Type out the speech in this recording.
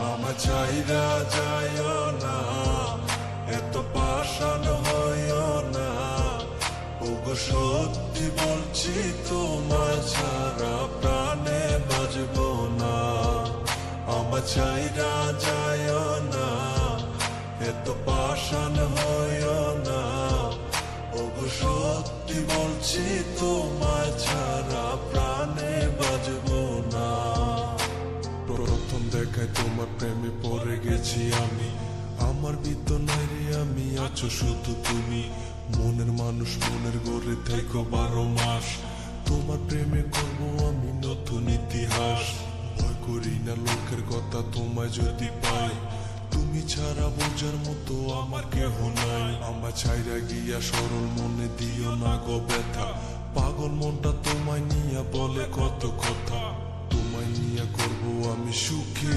আমার চাইরা যাইও না, এত পাষাণ হইও না। ওগো সত্যি বলছি তোমার ছাড়া প্রাণে বাজবো না। আমার চাইরা যাইও না, এত পাষাণ হইও না। ওগো সত্যি বলছি তোমার ছাড়া প্রাণে বাজবো না। প্রথম দেখায় তোমার প্রেমে পড়ে গেছি আমি, আমার বিতনায় রে আমি, আছো শুধু তুমি। মনের মানুষ মনের গড়ে থেকো 12 মাস, তোমার প্রেমে করবো আমি নতুন ইতিহাস। ভয় করি না লোকের কথা তোমায় যদি পাই, তুমি ছাড়া বোঝার মতো আমার কেহ নাই। আমার ছাইরা গিয়া সরল মনে দিও না গো ব্যথা, পাগল মনটা তোমায় নিয়া বলে কত কথা। তোমায় নিয়া করবো আমি সুখী।